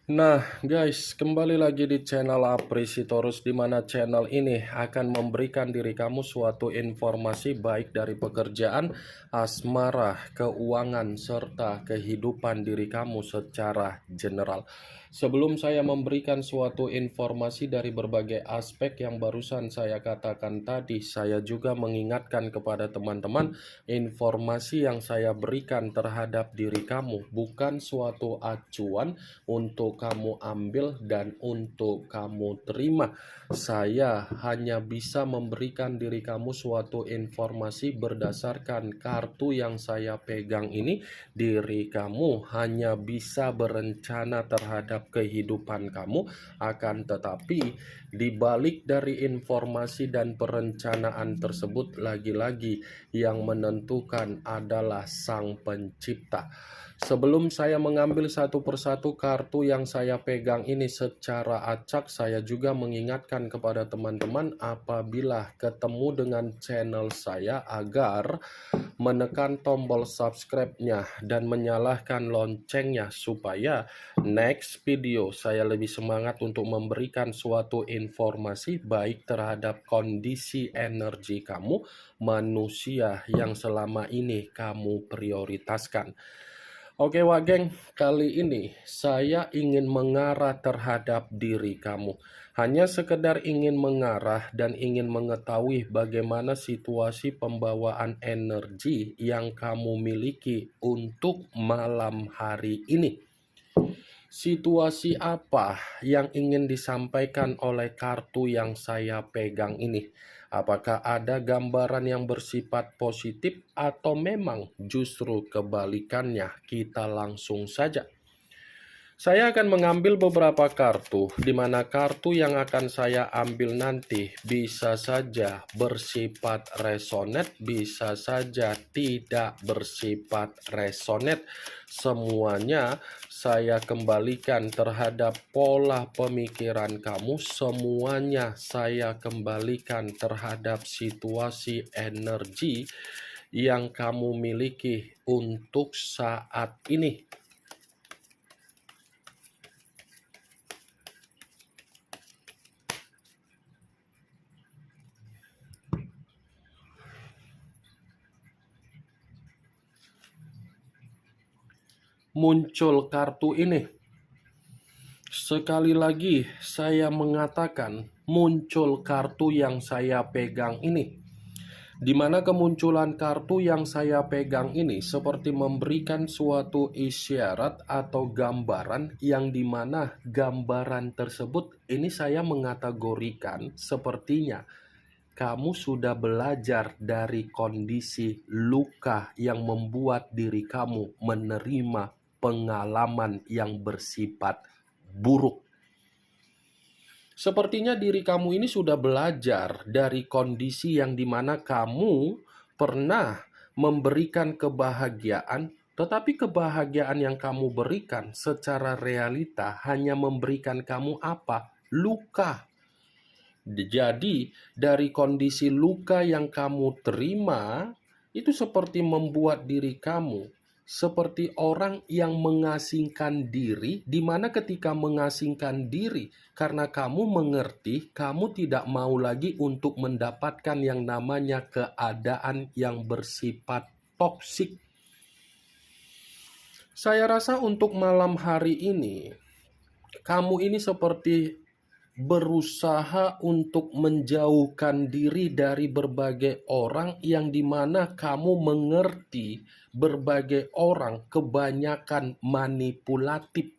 Nah, guys, kembali lagi di channel Apresitorus, di mana channel ini akan memberikan diri kamu suatu informasi baik dari pekerjaan, asmara, keuangan, serta kehidupan diri kamu secara general. Sebelum saya memberikan suatu informasi dari berbagai aspek yang barusan saya katakan tadi, saya juga mengingatkan kepada teman-teman, informasi yang saya berikan terhadap diri kamu bukan suatu acuan untuk kamu ambil dan untuk kamu terima. Saya hanya bisa memberikan diri kamu suatu informasi berdasarkan kartu yang saya pegang ini. Diri kamu hanya bisa berencana terhadap kehidupan kamu, akan tetapi di balik dari informasi dan perencanaan tersebut, lagi-lagi yang menentukan adalah Sang Pencipta. Sebelum saya mengambil satu persatu kartu yang saya pegang ini secara acak, saya juga mengingatkan kepada teman-teman apabila ketemu dengan channel saya agar menekan tombol subscribe-nya dan menyalakan loncengnya supaya next video saya lebih semangat untuk memberikan suatu informasi baik terhadap kondisi energi kamu, manusia yang selama ini kamu prioritaskan. Oke Wak Geng, kali ini saya ingin mengarah terhadap diri kamu. Hanya sekedar ingin mengarah dan ingin mengetahui bagaimana situasi pembawaan energi yang kamu miliki untuk malam hari ini. Situasi apa yang ingin disampaikan oleh kartu yang saya pegang ini? Apakah ada gambaran yang bersifat positif atau memang justru kebalikannya? Kita langsung saja. Saya akan mengambil beberapa kartu, di mana kartu yang akan saya ambil nanti bisa saja bersifat resonate, bisa saja tidak bersifat resonate. Semuanya saya kembalikan terhadap pola pemikiran kamu, semuanya saya kembalikan terhadap situasi energi yang kamu miliki untuk saat ini. Muncul kartu ini. Sekali lagi saya mengatakan muncul kartu yang saya pegang ini. Di mana kemunculan kartu yang saya pegang ini seperti memberikan suatu isyarat atau gambaran yang dimana gambaran tersebut ini saya mengategorikan sepertinya kamu sudah belajar dari kondisi luka yang membuat diri kamu menerima pengalaman yang bersifat buruk. Sepertinya diri kamu ini sudah belajar dari kondisi yang dimana kamu pernah memberikan kebahagiaan, tetapi kebahagiaan yang kamu berikan secara realita hanya memberikan kamu apa? Luka. Jadi, dari kondisi luka yang kamu terima, itu seperti membuat diri kamu seperti orang yang mengasingkan diri, di mana ketika mengasingkan diri, karena kamu mengerti, kamu tidak mau lagi untuk mendapatkan yang namanya keadaan yang bersifat toksik. Saya rasa untuk malam hari ini, kamu ini seperti berusaha untuk menjauhkan diri dari berbagai orang yang dimana kamu mengerti berbagai orang kebanyakan manipulatif.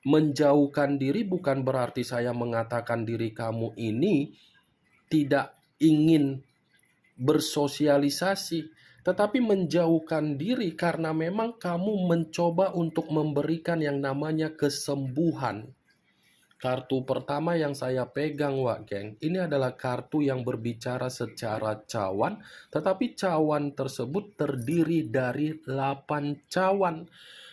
Menjauhkan diri bukan berarti saya mengatakan diri kamu ini tidak ingin bersosialisasi, tetapi menjauhkan diri karena memang kamu mencoba untuk memberikan yang namanya kesembuhan. Kartu pertama yang saya pegang, Wak Geng, ini adalah kartu yang berbicara secara cawan, tetapi cawan tersebut terdiri dari 8 cawan.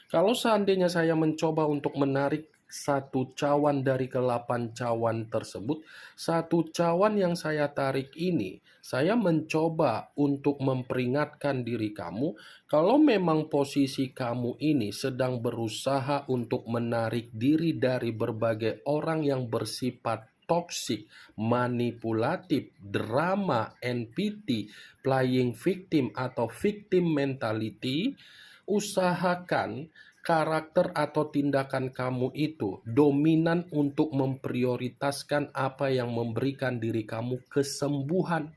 Kalau seandainya saya mencoba untuk menarik satu cawan dari ke-8 cawan tersebut, satu cawan yang saya tarik ini, saya mencoba untuk memperingatkan diri kamu, kalau memang posisi kamu ini sedang berusaha untuk menarik diri dari berbagai orang yang bersifat toksik, manipulatif, drama, NPT, playing victim atau victim mentality, usahakan karakter atau tindakan kamu itu dominan untuk memprioritaskan apa yang memberikan diri kamu kesembuhan.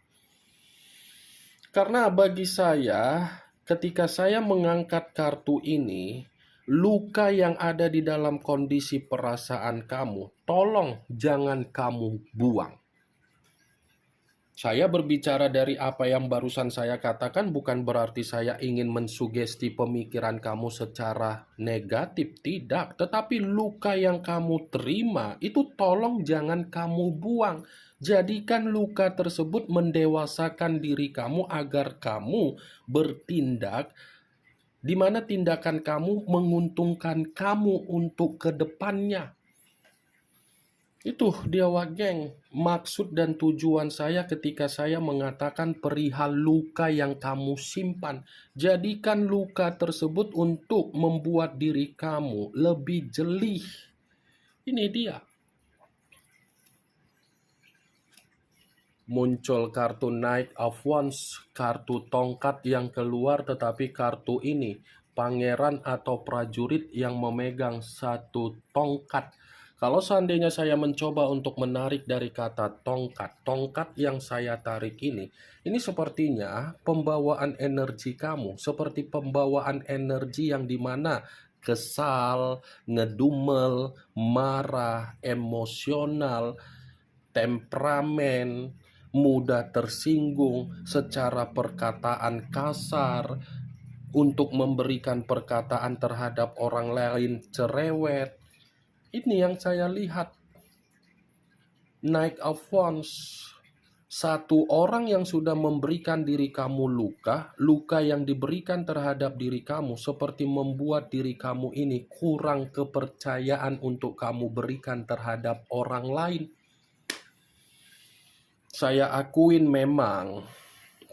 Karena bagi saya, ketika saya mengangkat kartu ini, luka yang ada di dalam kondisi perasaan kamu, tolong jangan kamu buang. Saya berbicara dari apa yang barusan saya katakan bukan berarti saya ingin mensugesti pemikiran kamu secara negatif, tidak. Tetapi luka yang kamu terima itu tolong jangan kamu buang. Jadikan luka tersebut mendewasakan diri kamu agar kamu bertindak di mana tindakan kamu menguntungkan kamu untuk kedepannya. Itu dia geng, maksud dan tujuan saya ketika saya mengatakan perihal luka yang kamu simpan. Jadikan luka tersebut untuk membuat diri kamu lebih jeli. Ini dia. Muncul kartu Knight of Wands, kartu tongkat yang keluar, tetapi kartu ini pangeran atau prajurit yang memegang satu tongkat. Kalau seandainya saya mencoba untuk menarik dari kata tongkat, tongkat yang saya tarik ini sepertinya pembawaan energi kamu, seperti pembawaan energi yang dimana kesal, ngedumel, marah, emosional, temperamen, mudah tersinggung secara perkataan kasar, untuk memberikan perkataan terhadap orang lain cerewet. Ini yang saya lihat. Knight of Wands. Satu orang yang sudah memberikan diri kamu luka, luka yang diberikan terhadap diri kamu seperti membuat diri kamu ini kurang kepercayaan untuk kamu berikan terhadap orang lain. Saya akuin memang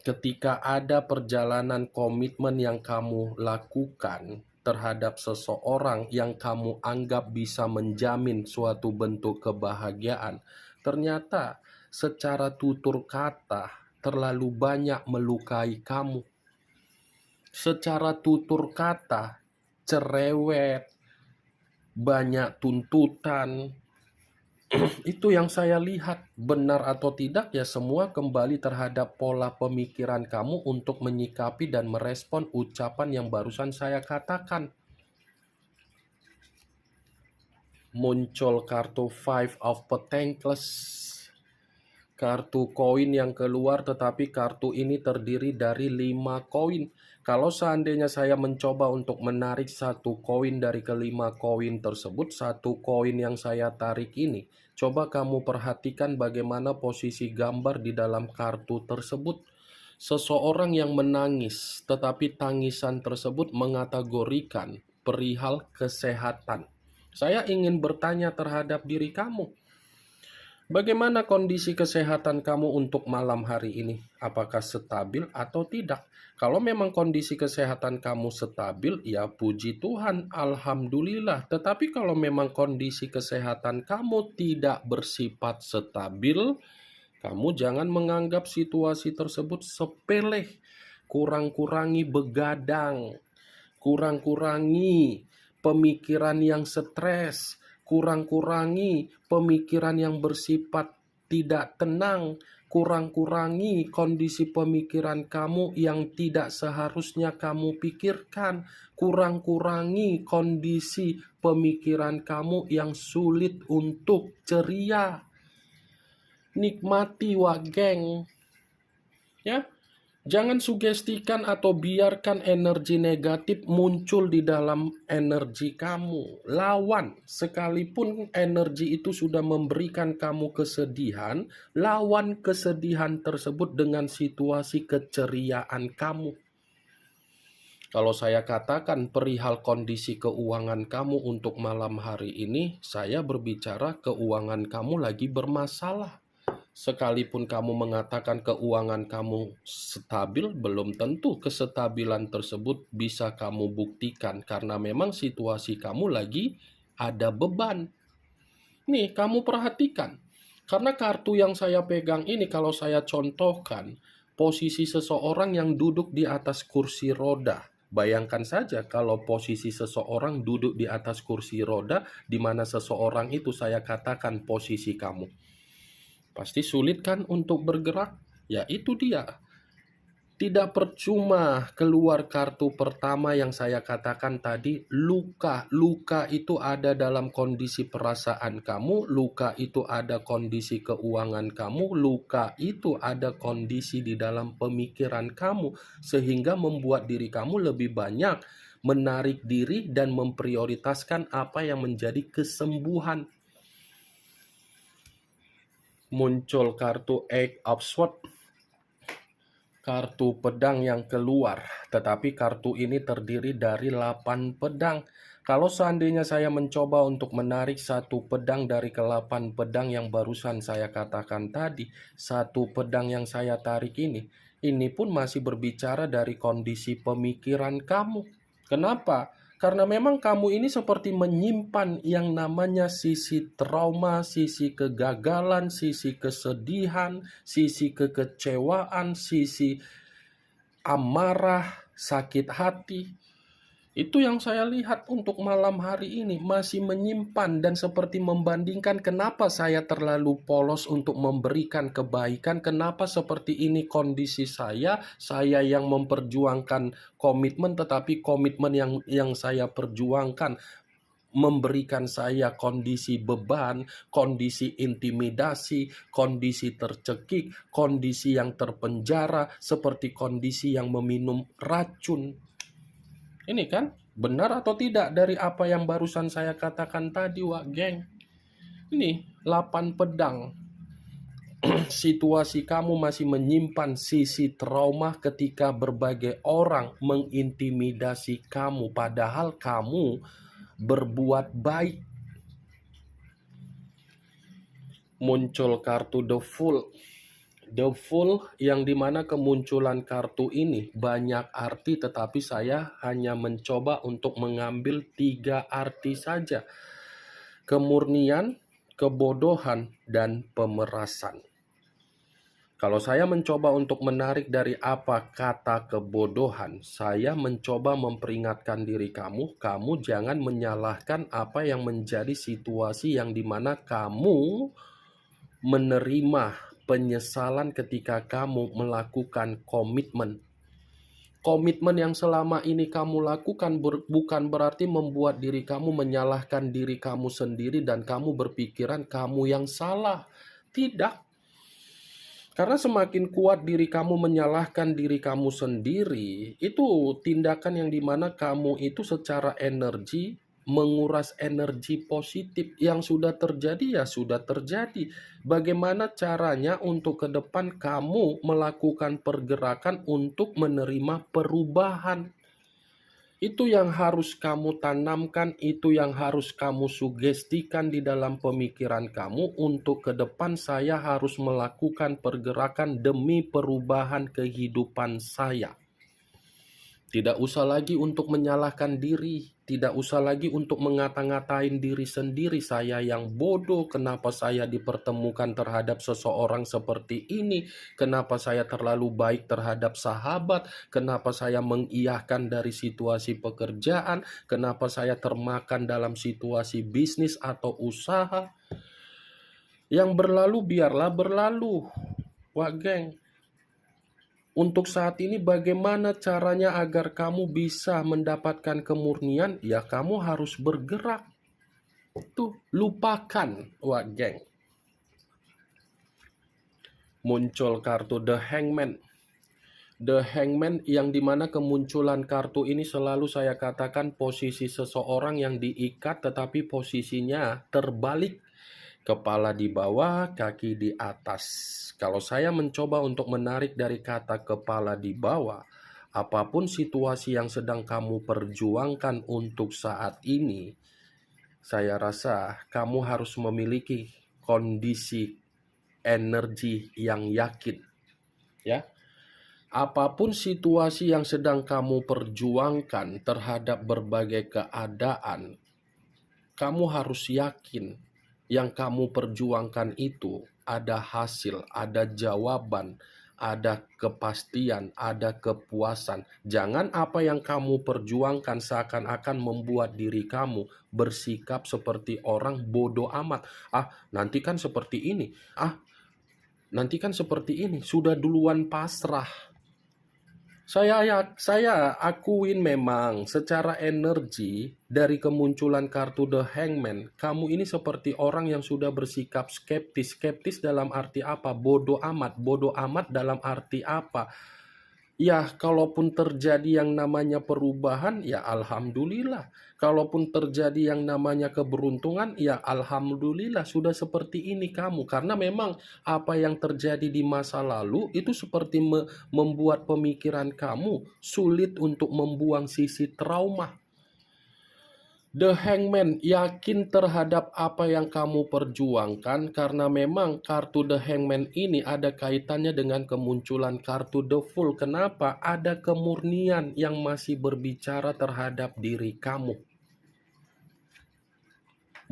ketika ada perjalanan komitmen yang kamu lakukan terhadap seseorang yang kamu anggap bisa menjamin suatu bentuk kebahagiaan, ternyata secara tutur kata terlalu banyak melukai kamu. Secara tutur kata cerewet, banyak tuntutan. Itu yang saya lihat, benar atau tidak ya semua kembali terhadap pola pemikiran kamu untuk menyikapi dan merespon ucapan yang barusan saya katakan. Muncul kartu Five of Pentacles, kartu koin yang keluar, tetapi kartu ini terdiri dari 5 koin. Kalau seandainya saya mencoba untuk menarik satu koin dari ke-5 koin tersebut, satu koin yang saya tarik ini, coba kamu perhatikan bagaimana posisi gambar di dalam kartu tersebut. Seseorang yang menangis, tetapi tangisan tersebut mengategorikan perihal kesehatan. Saya ingin bertanya terhadap diri kamu. Bagaimana kondisi kesehatan kamu untuk malam hari ini? Apakah stabil atau tidak? Kalau memang kondisi kesehatan kamu stabil, ya puji Tuhan, alhamdulillah. Tetapi kalau memang kondisi kesehatan kamu tidak bersifat stabil, kamu jangan menganggap situasi tersebut sepele. Kurang-kurangi begadang, kurang-kurangi pemikiran yang stres, kurang-kurangi pemikiran yang bersifat tidak tenang, kurang-kurangi kondisi pemikiran kamu yang tidak seharusnya kamu pikirkan, kurang-kurangi kondisi pemikiran kamu yang sulit untuk ceria. Nikmati geng, ya. Jangan sugestikan atau biarkan energi negatif muncul di dalam energi kamu. Lawan, sekalipun energi itu sudah memberikan kamu kesedihan, lawan kesedihan tersebut dengan situasi keceriaan kamu. Kalau saya katakan perihal kondisi keuangan kamu untuk malam hari ini, saya berbicara keuangan kamu lagi bermasalah. Sekalipun kamu mengatakan keuangan kamu stabil, belum tentu kestabilan tersebut bisa kamu buktikan karena memang situasi kamu lagi ada beban. Nih, kamu perhatikan. Karena kartu yang saya pegang ini kalau saya contohkan, posisi seseorang yang duduk di atas kursi roda. Bayangkan saja kalau posisi seseorang duduk di atas kursi roda, di mana seseorang itu saya katakan posisi kamu. Pasti sulit kan untuk bergerak? Ya itu dia. Tidak percuma keluar kartu pertama yang saya katakan tadi, luka. Luka itu ada dalam kondisi perasaan kamu, luka itu ada kondisi keuangan kamu, luka itu ada kondisi di dalam pemikiran kamu, sehingga membuat diri kamu lebih banyak menarik diri dan memprioritaskan apa yang menjadi kesembuhan. Muncul kartu Eight of Swords, kartu pedang yang keluar, tetapi kartu ini terdiri dari 8 pedang. Kalau seandainya saya mencoba untuk menarik satu pedang dari ke-8 pedang yang barusan saya katakan tadi, satu pedang yang saya tarik ini pun masih berbicara dari kondisi pemikiran kamu. Kenapa? Karena memang kamu ini seperti menyimpan yang namanya sisi trauma, sisi kegagalan, sisi kesedihan, sisi kekecewaan, sisi amarah, sakit hati. Itu yang saya lihat untuk malam hari ini, masih menyimpan dan seperti membandingkan kenapa saya terlalu polos untuk memberikan kebaikan, kenapa seperti ini kondisi saya yang memperjuangkan komitmen, tetapi komitmen yang saya perjuangkan memberikan saya kondisi beban, kondisi intimidasi, kondisi tercekik, kondisi yang terpenjara, seperti kondisi yang meminum racun. Ini kan benar atau tidak dari apa yang barusan saya katakan tadi, Wak Geng? Ini 8 pedang. Situasi kamu masih menyimpan sisi trauma ketika berbagai orang mengintimidasi kamu, padahal kamu berbuat baik. Muncul kartu The Fool. The Fool yang dimana kemunculan kartu ini banyak arti, tetapi saya hanya mencoba untuk mengambil 3 arti saja. Kemurnian, kebodohan, dan pemerasan. Kalau saya mencoba untuk menarik dari apa kata kebodohan, saya mencoba memperingatkan diri kamu, kamu jangan menyalahkan apa yang menjadi situasi yang dimana kamu menerima penyesalan ketika kamu melakukan komitmen. Komitmen yang selama ini kamu lakukan bukan berarti membuat diri kamu menyalahkan diri kamu sendiri dan kamu berpikiran kamu yang salah. Tidak. Karena semakin kuat diri kamu menyalahkan diri kamu sendiri, itu tindakan yang dimana kamu itu secara energi menguras energi positif. Yang sudah terjadi ya sudah terjadi. Bagaimana caranya untuk ke depan kamu melakukan pergerakan untuk menerima perubahan? Itu yang harus kamu tanamkan, itu yang harus kamu sugestikan di dalam pemikiran kamu. Untuk ke depan saya harus melakukan pergerakan demi perubahan kehidupan saya. Tidak usah lagi untuk menyalahkan diri, tidak usah lagi untuk mengata-ngatain diri sendiri. Saya yang bodoh, kenapa saya dipertemukan terhadap seseorang seperti ini, kenapa saya terlalu baik terhadap sahabat, kenapa saya mengiyahkan dari situasi pekerjaan, kenapa saya termakan dalam situasi bisnis atau usaha. Yang berlalu biarlah berlalu, Wak Geng. Untuk saat ini bagaimana caranya agar kamu bisa mendapatkan kemurnian? Ya kamu harus bergerak. Tuh, lupakan, Wak Geng. Muncul kartu The Hangman. The Hangman yang dimana kemunculan kartu ini selalu saya katakan posisi seseorang yang diikat tetapi posisinya terbalik. Kepala di bawah, kaki di atas. Kalau saya mencoba untuk menarik dari kata kepala di bawah, Apapun situasi yang sedang kamu perjuangkan untuk saat ini, saya rasa kamu harus memiliki kondisi energi yang yakin, ya. Apapun situasi yang sedang kamu perjuangkan terhadap berbagai keadaan, kamu harus yakin yang kamu perjuangkan itu ada hasil, ada jawaban, ada kepastian, ada kepuasan. Jangan apa yang kamu perjuangkan seakan-akan membuat diri kamu bersikap seperti orang bodoh amat. Nanti kan seperti ini. Nanti kan seperti ini. Sudah duluan pasrah. Saya akuin memang secara energi dari kemunculan kartu The Hangman, kamu ini seperti orang yang sudah bersikap skeptis. Skeptis dalam arti apa? Bodoh amat. Bodoh amat dalam arti apa? Ya, kalaupun terjadi yang namanya perubahan, ya alhamdulillah. Kalaupun terjadi yang namanya keberuntungan, ya alhamdulillah sudah seperti ini kamu. Karena memang apa yang terjadi di masa lalu itu seperti membuat pemikiran kamu sulit untuk membuang sisi trauma. The Hangman yakin terhadap apa yang kamu perjuangkan karena memang kartu The Hangman ini ada kaitannya dengan kemunculan kartu The Fool. Kenapa? Ada kemurnian yang masih berbicara terhadap diri kamu.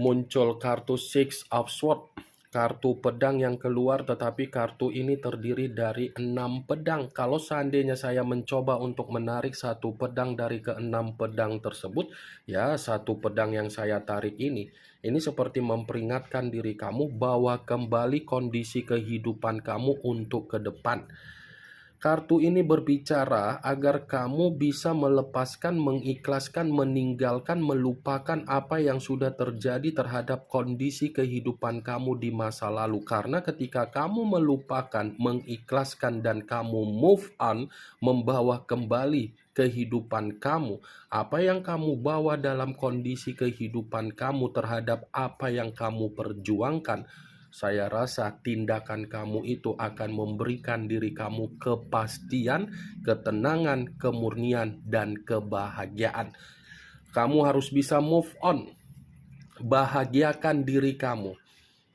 Muncul kartu Six of Swords, kartu pedang yang keluar, tetapi kartu ini terdiri dari 6 pedang. Kalau seandainya saya mencoba untuk menarik satu pedang dari ke-6 pedang tersebut, ya satu pedang yang saya tarik ini seperti memperingatkan diri kamu bahwa kembali kondisi kehidupan kamu untuk ke depan. Kartu ini berbicara agar kamu bisa melepaskan, mengikhlaskan, meninggalkan, melupakan apa yang sudah terjadi terhadap kondisi kehidupan kamu di masa lalu. Karena ketika kamu melupakan, mengikhlaskan, dan kamu move on, membawa kembali kehidupan kamu, apa yang kamu bawa dalam kondisi kehidupan kamu terhadap apa yang kamu perjuangkan, saya rasa tindakan kamu itu akan memberikan diri kamu kepastian, ketenangan, kemurnian, dan kebahagiaan. Kamu harus bisa move on, bahagiakan diri kamu,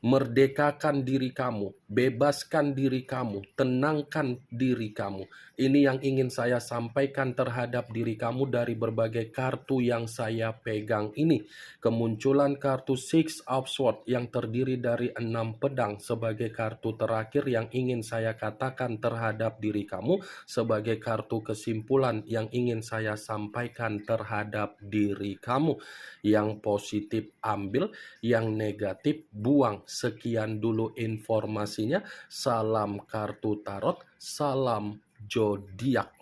merdekakan diri kamu, bebaskan diri kamu, tenangkan diri kamu. Ini yang ingin saya sampaikan terhadap diri kamu dari berbagai kartu yang saya pegang ini. Kemunculan kartu Six of Swords yang terdiri dari 6 pedang sebagai kartu terakhir yang ingin saya katakan terhadap diri kamu, sebagai kartu kesimpulan yang ingin saya sampaikan terhadap diri kamu. Yang positif ambil, yang negatif buang. Sekian dulu informasinya. Salam kartu tarot, salam zodiak.